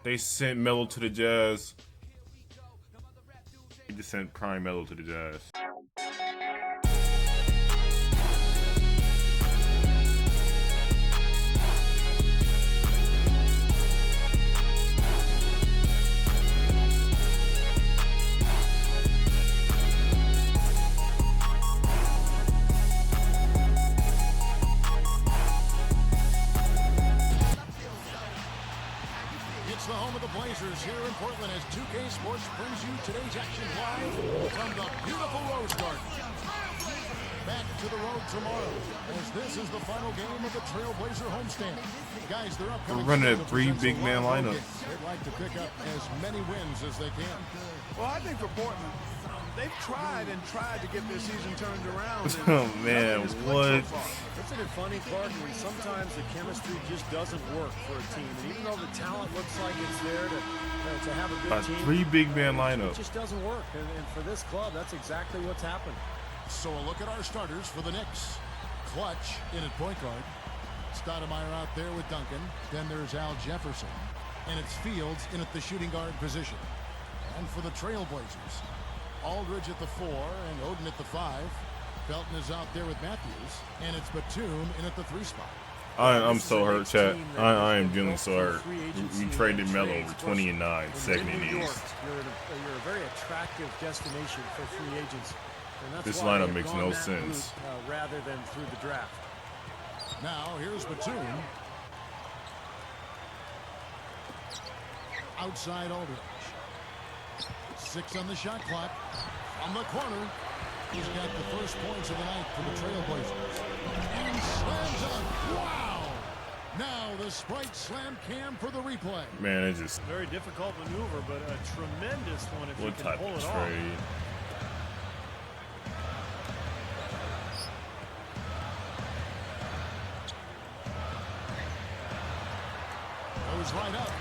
They sent Melo to the Jazz. They just sent Prime Melo to the Jazz. The home of the Blazers here in Portland as 2K Sports brings you today's action live from the beautiful Rose Garden. Back to the road tomorrow as this is the final game of the Trailblazer homestand. Guys, they're upcoming. We're running a three big man lineup. They'd like to pick up as many wins as they can. Well, I think for Portland, they've tried to get their season turned around. Oh man, what? Isn't it funny, Clark? I mean, sometimes the chemistry just doesn't work for a team, and even though the talent looks like it's there to have a good team, three big man lineup. it just doesn't work. And for this club, that's exactly what's happened. So a look at our starters for the Knicks. Clutch in at point guard. Stoudemire out there with Duncan. Then there's Al Jefferson. And it's Fields in at the shooting guard position. And for the Trailblazers, Aldridge at the 4 and Oden at the 5. Felton is out there with Matthews. And it's Batum in at the 3 spot. I'm so hurt, chat. I am feeling so hurt. We traded Melo over 20 and 9, second in the East. You're a very attractive destination for free agents. And that's This why lineup they've makes gone no that sense. route, rather than through the draft. Now here's Batum. Outside Aldridge. 6 on the shot clock. On the corner. He's got the first points of the night for the Trailblazers. And slams dunk. Wow! Now the Sprite slam cam for the replay. Man, it's just Very difficult maneuver, but a tremendous one if you what can type pull of it off. trade? Goes right up.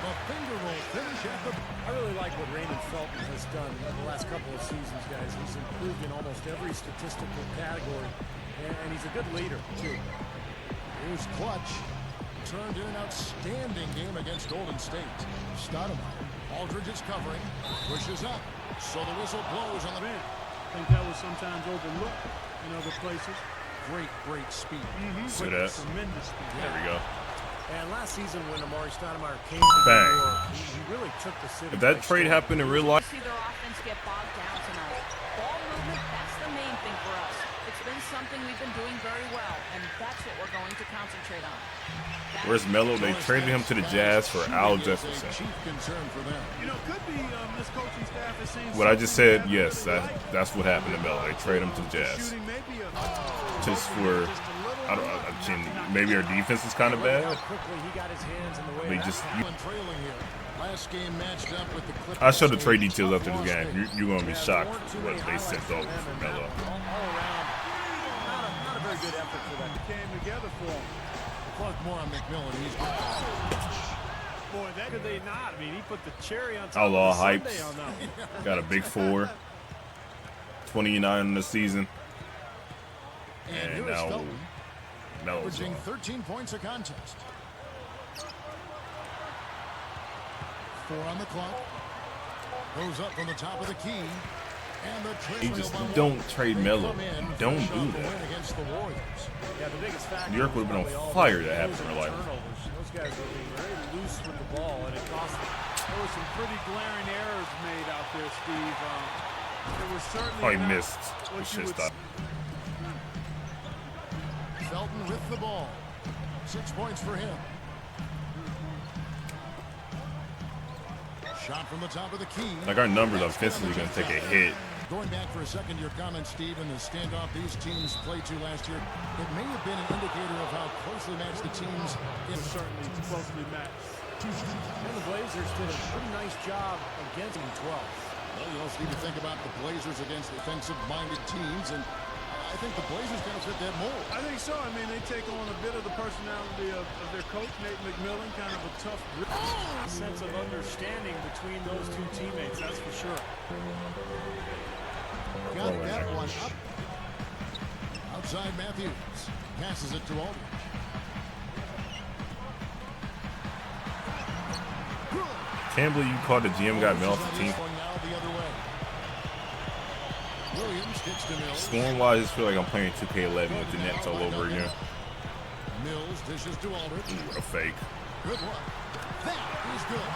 The finger roll finish at the... I really like what Raymond Felton has done in the last couple of seasons, guys. He's improved in almost every statistical category, and he's a good leader, too. Here's Clutch. Turned in an outstanding game against Golden State. Stoudemire. Aldridge is covering. Pushes up. So the whistle blows on the bench. I think that was sometimes overlooked in other places. Great speed. See that? Tremendous speed. There we go. And last season when Amari Stoudemire came to Bang. New York, he really took the city. If that trade happened in real life, See their offense get bogged down tonight. Ball movement, that's the main thing for us. It's been something we've been doing very well, and that's what we're going to concentrate on. where's Melo? They traded him to the Jazz for Al Jefferson. Chief concern for them. You know, could be this coaching staff has seen What I just said, yes, that's what happened to Melo. They traded him to the Jazz. shooting maybe Just for, maybe our defense is kind of bad. Quickly he got his hands in the way. They of just, that. Trailing here. Last game matched up with the Clippers. I'll show the trade details after this game. You're going to be shocked for what they sent over Them for and Melo. all around, not a very good effort for them. came together for him. Clark more on McMillan. He's Boy, that could they not? I mean, he put the cherry on top Outlaw of the hypes. sundae on that. Got a big 4. 29 in the season. and And here's now Felton, Melo's averaging on. 13 points a contest. 4 on the clock. Goes up from the top of the key. And the You just don't trade Melo. Don't do that. Against the Warriors. Yeah, the biggest factor New York would have been probably on all fire the to have for turnovers. life. Those guys were being very loose with the ball, and it cost them. There were some pretty glaring errors made out there, Steve. There was certainly Oh, he not missed. what It's you just would Felton with the ball. 6 points for him. Shot from the top of the key. Like our numbers offensively going to take a hit. Going back for a second, your comment, Steve, in the standoff these teams played to last year, it may have been an indicator of how closely matched the teams in certainly closely matched. And the Blazers did a pretty nice job against them 12. Well, you also need to think about the Blazers against defensive-minded teams, and I think the Blazers kind of fit that mold. I think so. I mean, they take on a bit of the personality of their coach, Nate McMillan, kind of a tough grit. Sense of understanding between those two teammates, that's for sure. Got that one up. Outside Matthews. Passes it to Aldridge. Can't believe you called the GM got me off the team. Going now the other way. Williams gets to Mills. Scoring-wise, I just feel like I'm playing 2K11 with the Nets all over again. Mills dishes to Aldridge. Ooh, a fake. Good one. That is good.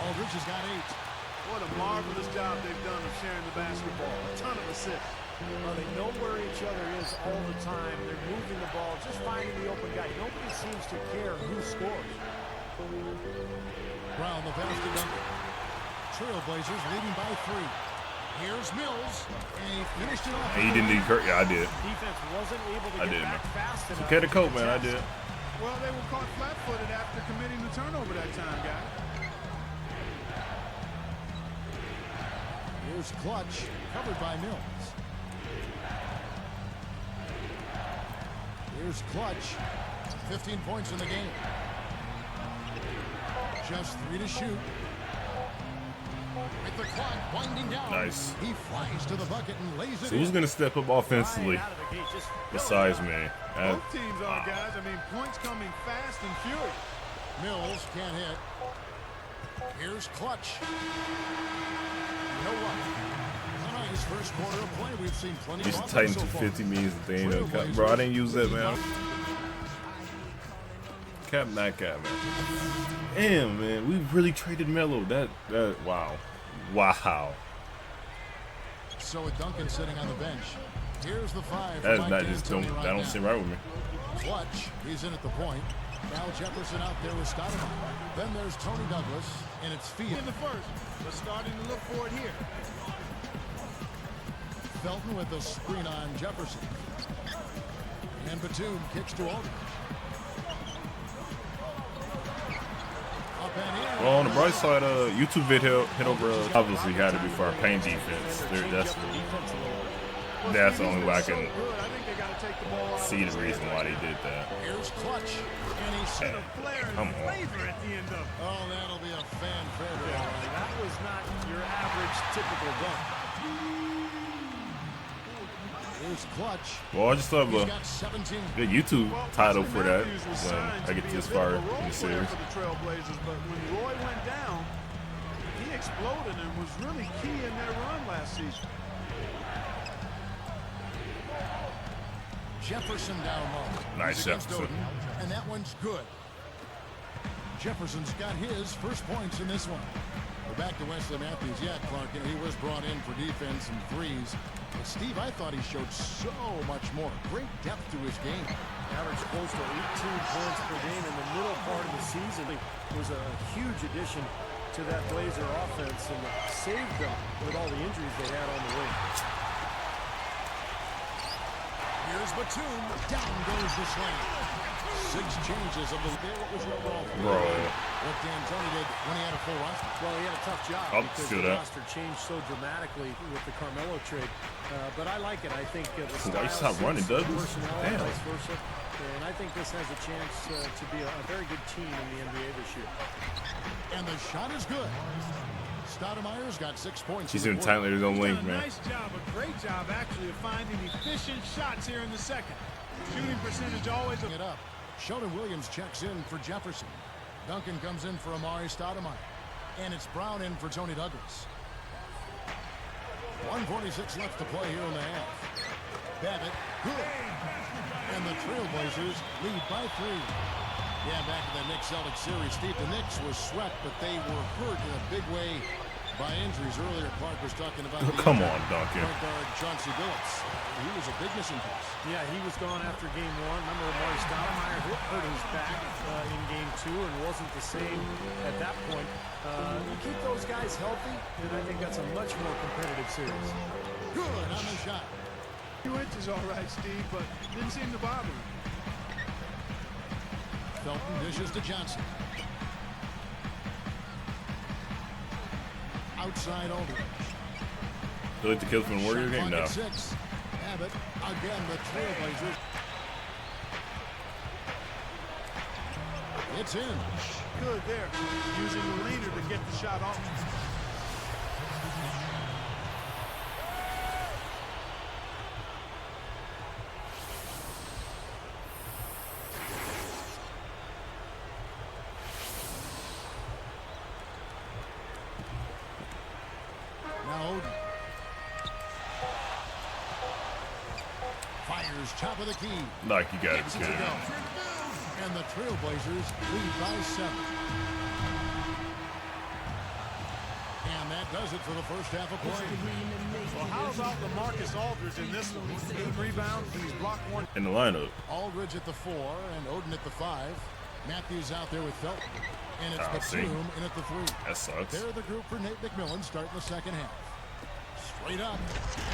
Aldridge has got 8. What a marvelous job they've done of sharing the basketball. A ton of assists. Well, they know where each other is all the time. They're moving the ball, just finding the open guy. Nobody seems to care who scores. Brown, the pass to Duncan. Trailblazers leading by 3. Here's Mills, and he finished it off. And you didn't do Kurt? Yeah, I did. Defense wasn't able to get back fast enough. Okay, the coat, man, I did. Well, they were caught flat-footed after committing the turnover that time, guys. Here's Clutch, covered by Mills. Here's Clutch, 15 points in the game. Just 3 to shoot. With the clock winding down. Nice. He flies to the bucket and lays it So who's in. going to step up offensively besides me? Both teams are, guys. I mean, points coming fast and furious. Mills can't hit. Here's Clutch. No one. Tonight's first quarter of play, we've seen plenty These of offense Titan so far. 250 means that they ain't no cap. Bro, I didn't use that, man. Cap that guy, man. Damn, man, we really traded Melo. That wow. So with Duncan sitting on the bench, here's the 5. That is for not Mike just D'Antoni that don't now. sit right with me. Clutch, he's in at the point. Al Jefferson out there with Stoudemire. Then there's Tony Douglas, and it's Field. In the first, but starting to look for it here. Felton with the screen on Jefferson. And Batum kicks to Aldridge. Up and in. Well, on the bright side, YouTube video hit over. Obviously, had to be for our paint defense. That's the only way I can see the reason why they did that. Here's Clutch. And he's Hey, come on. Oh, that'll be a fanfare. That was not your average typical dunk. Here's Clutch. Well, I just love He's a got 17. good YouTube title for that when I get this far in the series. For the Trailblazers, but when Roy went down, he exploded and was really key in their run last season. Jefferson down low. Nice He's against Jefferson. Oden, and that one's good. Jefferson's got his first points in this one. We're back to Wesley Matthews. Yeah, Clark, you know, he was brought in for defense and threes. But Steve, I thought he showed so much more. Great depth to his game. Average close to 18 points per game in the middle part of the season. It was a huge addition to that Blazer offense and saved them with all the injuries they had on the way. Here's Batum. Down goes the slam. 6 changes of the day. What was your overall feel? Bro. What D'Antoni did when he had a full roster? Well, he had a tough job I'll because see the that. roster changed so dramatically with the Carmelo trade. But I like it. I think the Why you style stop running, suits the Douglas? personnel, Damn. vice versa. And I think this has a chance to be a very good team in the NBA this year. And the shot is good. Stoudemire's got 6 points. She's in in the tight quarter. leaders on He's link, done a man. nice job, a great job actually of finding efficient shots here in the second. Shooting percentage always It up. Sheldon Williams checks in for Jefferson. Duncan comes in for Amari Stoudemire. And it's Brown in for Tony Douglas. 1:46 left to play here in the half. Babbitt, good. And the Trailblazers lead by 3. Yeah, back to the Knicks-Celtics series. Steve, the Knicks were swept, but they were hurt in a big way by injuries. Earlier, Clark was talking about the Come injury. on, Duncan. Point guard Chauncey Billups. He was a big missing piece. Yeah, he was gone after game 1. Remember, Amari Stoudemire hurt his back in game 2 and wasn't the same at that point. You keep those guys healthy, and I think that's a much more competitive series. Good on the shot. 2 inches all right, Steve, but didn't seem to bother him. Felton dishes to Johnson. Outside Aldridge. You like the kids from the Warrior Shot game? clock No. at 6. Abbott, again, the Trailblazers. It's in. Good there, using the leader to get the shot off. top of the key. Like you got Gets it. it to go. And the Trailblazers lead by 7. And that does it for the first half of play. Well, how about LaMarcus Aldridge in this one? 8 rebounds, and he's blocked 1. In the lineup. Aldridge at the 4 and Oden at the 5. Matthews out there with Felton. And it's see. Batum in at the 3. That sucks. They're the group for Nate McMillan starting the second half. Straight up.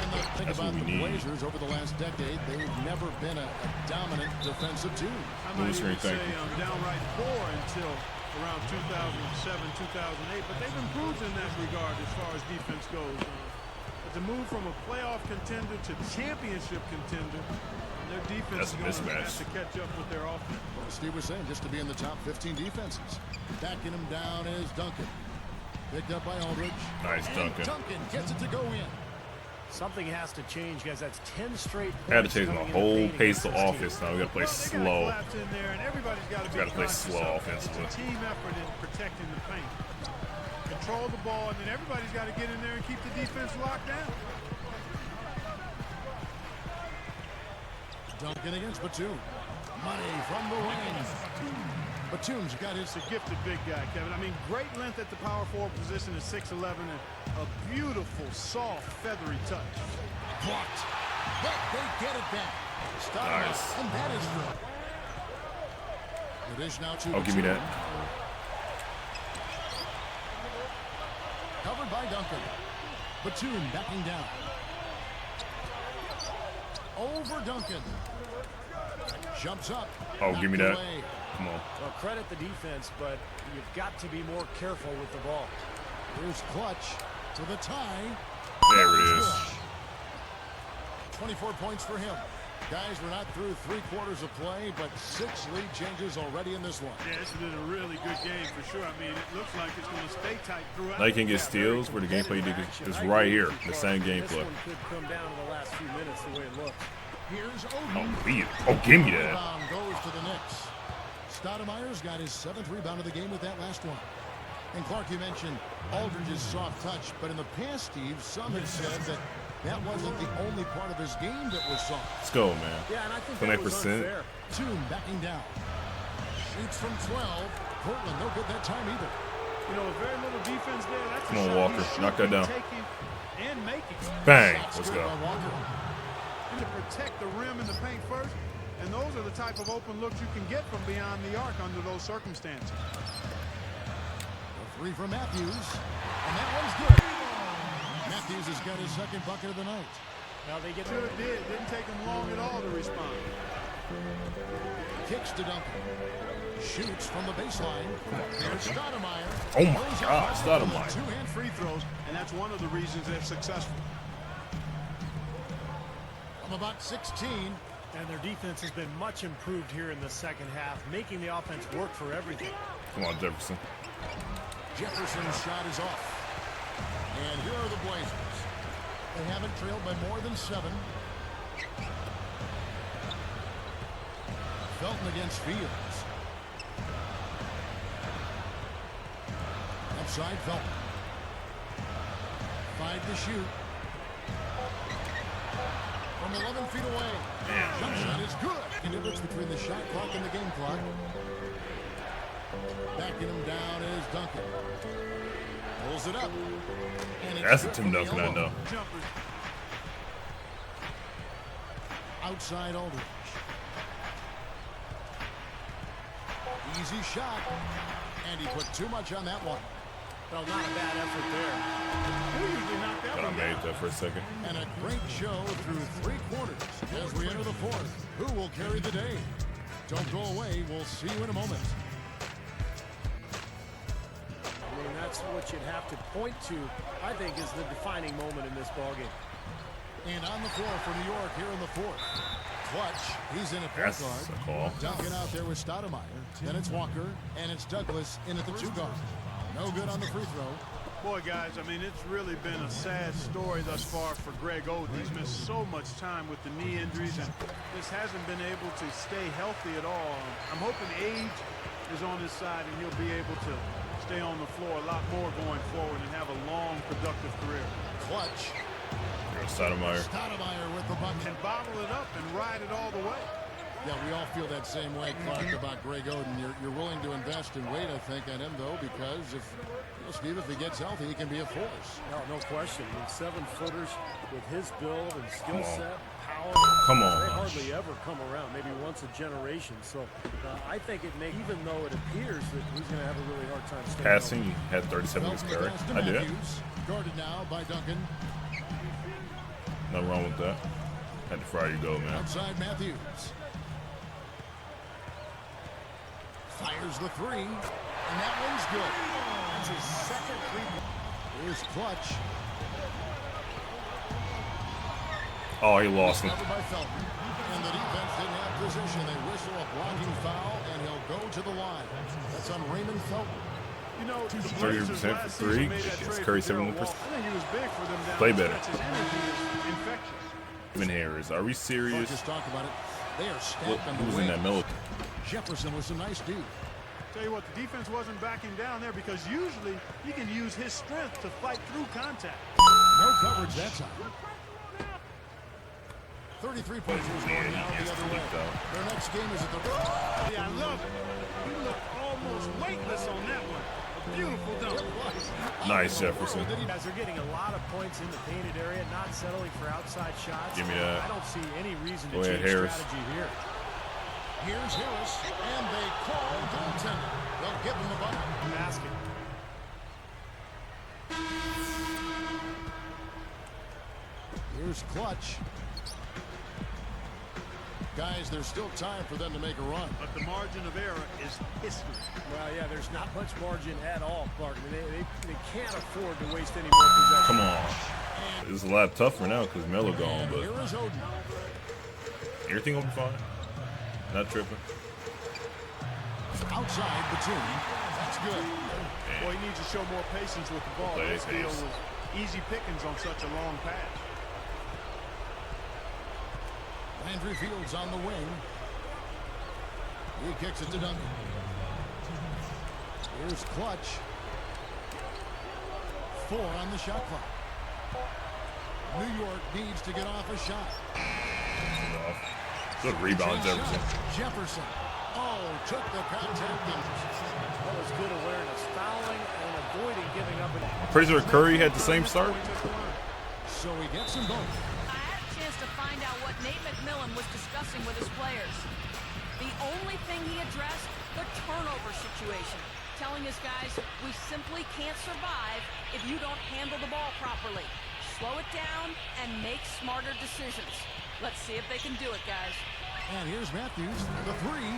And the thing That's about what the we need. Blazers over the last decade, they've never been a dominant defensive team. I might Booster, even say thank you. downright poor until around 2007, 2008. But they've improved in that regard as far as defense goes. But to move from a playoff contender to championship contender, their defense That's is a going to mismatch. have to catch up with their offense. Well, Steve was saying just to be in the top 15 defenses. Backing him down is Duncan. Picked up by Aldridge. Nice, And Duncan. Duncan gets it to go in. Something has to change, guys. That's 10 straight points. I had to change my coming in whole the paint pace of against this offense team. now. We gotta play Well, they gotta slow. collapse in there, and everybody's got to be Gotta play conscious slow of it. offensively. It's a team effort in protecting the paint. Control the ball, and then everybody's got to get in there and keep the defense locked down. Duncan against Batum. Money from the wing. Batum's got his. It's a gifted big guy, Kevin. I mean, great length at the power forward position at 6'11", and a beautiful, soft, feathery touch. Blocked. But they get it back. Stop Nice. And that is good. The dish now to Oh, give me Batum. that. Covered by Duncan. Batum backing down. Over Duncan. Jumps up. Oh, give me Knocked that. away. Come on. Well, credit the defense, but you've got to be more careful with the ball. Here's Clutch to the tie. There it is. 24 points for him. Guys, we're not through 3 quarters of play, but 6 lead changes already in this one. Yeah, this has been a really good game for sure. I mean, it looks like it's going to stay tight throughout. Now you can get steals where the gameplay is right here. The same This gameplay. one could come down to the last few minutes the way it looks. Here's Oh, Oden. beat it. Oh, give me that. Rebound goes to the Knicks. Stoudemire's got his 7th rebound of the game with that last one. And Clark, you mentioned Aldridge's soft touch, but in the past, Steve, some have said that that wasn't the only part of his game that was soft. Let's go, man. Yeah, and I think that was 20%. unfair. Batum backing down. Shoots from 12. Portland no good that time either. You know, very little defense there. That's Come a on, shot Walker. he should Knock that be down. taking and making. Bang. Shots Let's good go. by Walker. And to protect the rim and the paint first. And those are the type of open looks you can get from beyond the arc under those circumstances. A 3 from Matthews. And that one's good. Matthews has got his 2nd bucket of the night. Now they get Should have did. Didn't take him long at all to respond. Kicks to Duncan. Shoots from the baseline. There's Stoudemire. Oh my Goes God, up Stoudemire. with 2-hand free throws. And that's one of the reasons they're successful. From about 16. And their defense has been much improved here in the second half, making the offense work for everything. Come on, Jefferson. Jefferson's shot is off. And here are the Blazers. They haven't trailed by more than 7. Felton against Fields. Upside Felton. 5 to shoot. From 11 feet away. Jump shot is good. The difference between the shot clock and the game clock. Backing him down is Duncan. Pulls it up. And it's That's a good Tim from the Duncan I elbow. know. Jumpers. Outside Aldridge. Easy shot. And he put too much on that one. Well, not a bad effort there. Who usually knock that Thought I one made down? that for a second. And a great show through 3 quarters as we enter the 4th. Who will carry the day? Don't go away. We'll see you in a moment. I mean, that's what you'd have to point to, I think, is the defining moment in this ballgame. And on the floor for New York here in the 4th. Clutch. He's in a point That's guard. a call. Duncan out there with Stoudemire. Then it's Walker. And it's Douglas in at the 2 guard. No good on the free throw. Boy, guys, I mean, it's really been a sad story thus far for Greg Oden. He's missed so much time with the knee injuries and just hasn't been able to stay healthy at all. I'm hoping age is on his side and he'll be able to stay on the floor a lot more going forward and have a long, productive career. Clutch Stoudemire. Stoudemire with the bucket. And bottle it up and ride it all the way. Yeah, we all feel that same way, Clark, about Greg Oden. You're willing to invest in weight, I think, on him, though, because Steve, if he gets healthy, he can be a force. No question. I mean, 7-footers with his build and skill set, power. Come on. They hardly ever come around, maybe once a generation. So I think it may, even though it appears that he's going to have a really hard time staying Passing, healthy. he had 37 against Perry. I did. Guarded now by Duncan. Nothing wrong with that. Had to fry you go, man. Outside Matthews. Fires the three, and that one's good. That's his second three. Here's Clutch. Oh, he lost him. Covered by Felton. And the defense didn't have position. They whistle a blocking foul, and he'll go to the line. That's on Raymond Felton. You know, 30% for three. It's Curry 7%. I think he was big for them down Play the better. stretch. His energy is infectious. Even Harris. Are we serious? Just talk about it. They are What, stacked on who the was in that wing. military? Jefferson was some nice D. Tell you what, the defense wasn't backing down there because usually he can use his strength to fight through contact. No coverage that time. 33 points was going now the other way. Their next game is at the... Yeah, I love it. He looked almost weightless on that one. A beautiful dunk. Nice, Jefferson. Guys are getting a lot of points in the painted area, not settling for outside shots. Give me that. I don't see any reason Go to ahead, change Harris. strategy here. Here's Harris, and they call goaltender. They'll give him the bucket. Basket. Here's Clutch. Guys, there's still time for them to make a run. But the margin of error is history. Well, yeah, there's not much margin at all, Clark. I mean, they can't afford to waste any more possessions. Come on. It's a lot tougher now because Melo gone, And but here is Oden. everything will be fine. Not tripping. Outside the team. That's good. Boy, he needs to show more patience with the ball. Play This deal pace. was easy pickings on such a long pass. Landry Fields on the wing. He kicks it to Duncan. Here's Clutch. 4 on the shot clock. New York needs to get off a shot. Good rebound, Jefferson. Jefferson. Oh, took the contact. That was good awareness, fouling and avoiding giving up. Pretty sure Curry had the same start. So he gets them both. I had a chance to find out what Nate McMillan was discussing with his players. The only thing he addressed, the turnover situation. Telling his guys, we simply can't survive if you don't handle the ball properly. Slow it down and make smarter decisions. Let's see if they can do it, guys. And here's Matthews, the three.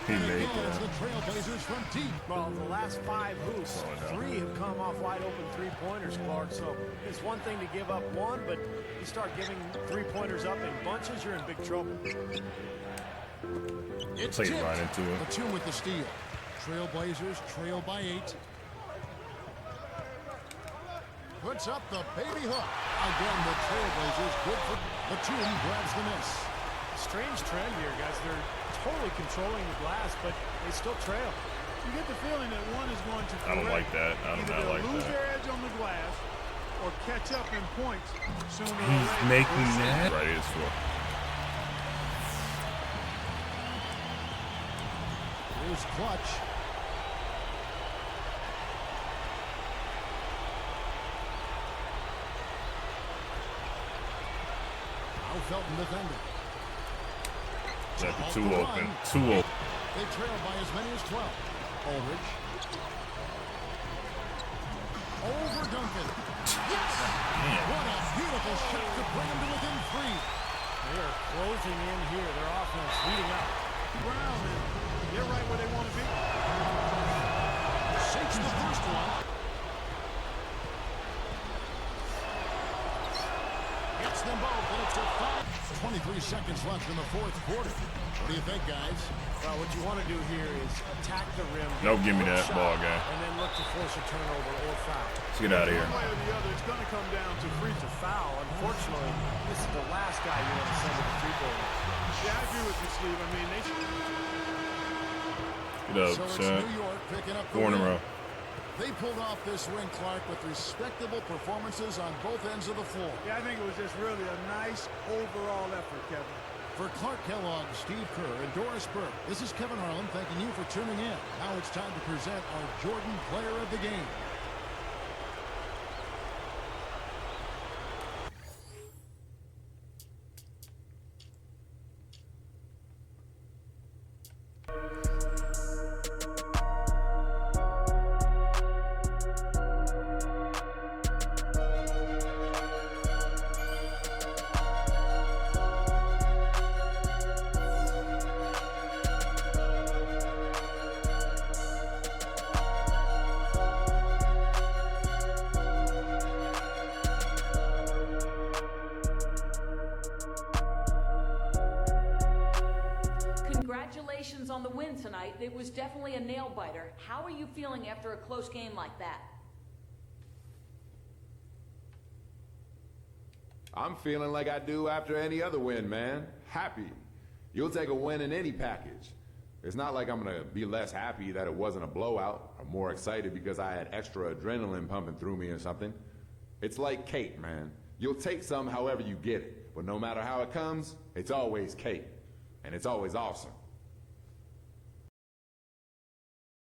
He And made again, it's that. the Trailblazers from deep. Well, the last 5 hoops, 3 have come off wide open three-pointers, Clark. So it's one thing to give up one, but you start giving three-pointers up in bunches, you're in big trouble. It's Played tipped. right into it. The 2 with the steal. Trailblazers trail by 8. Puts up the baby hook. Again, the Trailblazers good for the 2 grabs the miss. Strange trend here, guys. They're totally controlling the glass, but they still trail. You get the feeling that one is going to I don't like that. I do Either not they'll like lose that. their edge on the glass or catch up in points sooner or He's later. making We'll see. that. Right, it's for. Here's Clutch. Now Felton defending. Got the 2 open. 2 open. They trail by as many as 12. Aldridge. Over Duncan. Yes! What a beautiful shot to bring him to within 3. They are closing in here. Their offense heating up. Brown, they're right where they want to be. Shakes the first one. Gets them both, and it's a 5. 23 seconds left in the 4th quarter. What do you think, guys? Well, what you want to do here is attack the rim. No, give me that shot, ball game. And then look to force a turnover or foul. Let's get out of here. One way or the other, it's going to come down to free To foul, unfortunately, this is the last guy you want to send to the free throw line. Yeah, I agree with you, Steve. I mean, they Get up, So it's son. New York picking up the 4 in a win. row. They pulled off this win, Clark, with respectable performances on both ends of the floor. Yeah, I think it was just really a nice overall effort, Kevin. For Clark Kellogg, Steve Kerr, and Doris Burke, this is Kevin Harlan thanking you for tuning in. Now it's time to present our Jordan Player of the Game. Congratulations on the win tonight. It was definitely a nail-biter. How are you feeling after a close game like that? I'm feeling like I do after any other win, man. Happy. You'll take a win in any package. It's not like I'm gonna be less happy that it wasn't a blowout. I'm more excited because I had extra adrenaline pumping through me or something. It's like cake, man. You'll take some however you get it, but no matter how it comes, it's always cake. And it's always awesome.